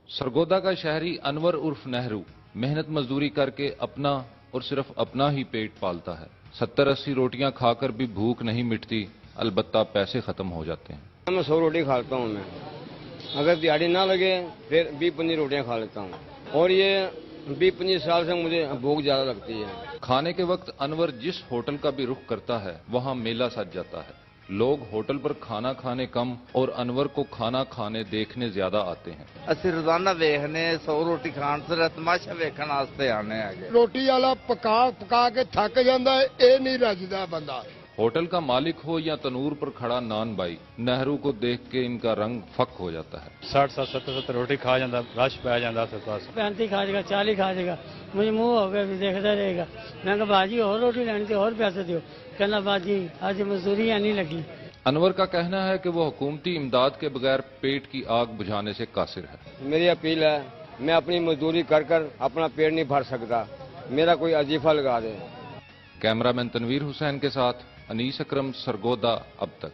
सरगोदा का शहरी अनवर उर्फ नेहरू मेहनत मजदूरी करके अपना और सिर्फ अपना ही पेट पालता है। 70-80 रोटियां खाकर भी भूख नहीं मिटती, अलबत्ता पैसे खत्म हो जाते हैं। मैं 100 रोटी खाता हूँ। मैं अगर दिहाड़ी ना लगे फिर 20-25 रोटियां खा लेता हूँ, और ये 20-25 साल से मुझे भूख ज्यादा लगती है। खाने के वक्त अनवर जिस होटल का भी रुख करता है वहां मेला सज जाता है। लोग होटल पर खाना खाने कम और अनवर को खाना खाने देखने ज्यादा आते हैं। ਅਸੀਂ ਰੋਜ਼ਾਨਾ ਵੇਖਨੇ 100 ਰੋਟੀ ਖਾਣ ਤੇ ਤਮਾਸ਼ਾ ਵੇਖਣ ਵਾਸਤੇ ਆਨੇ ਹੈਗੇ। ਰੋਟੀ ਵਾਲਾ ਪਕਾ ਕੇ ਥੱਕ ਜਾਂਦਾ ਹੈ, ਇਹ ਨਹੀਂ ਰੱਜਦਾ ਬੰਦਾ। होटल का मालिक हो या तनूर पर खड़ा नान बाई, नेहरू को देख के इनका रंग फक हो जाता है। 60-70 रोटी खा जाता, रश पै जाता, 35 खा जाएगा, 40 खा जाएगा। मुझे मुंह हो गया भी देखता रहेगा। मैं कहा बाजी और रोटी लेनी थी, और पैसे दो। कहना बाजी आज मजदूरी नहीं लगी। अनवर का कहना है कि वो हुकूमती इमदाद के बगैर पेट की आग बुझाने से कासिर है। मेरी अपील है, मैं अपनी मजदूरी कर कर अपना पेट नहीं भर सकता, मेरा कोई अजीफा लगा दे। कैमरामैन तनवीर हुसैन के साथ अनीस अकरम, सरगोदा अब तक।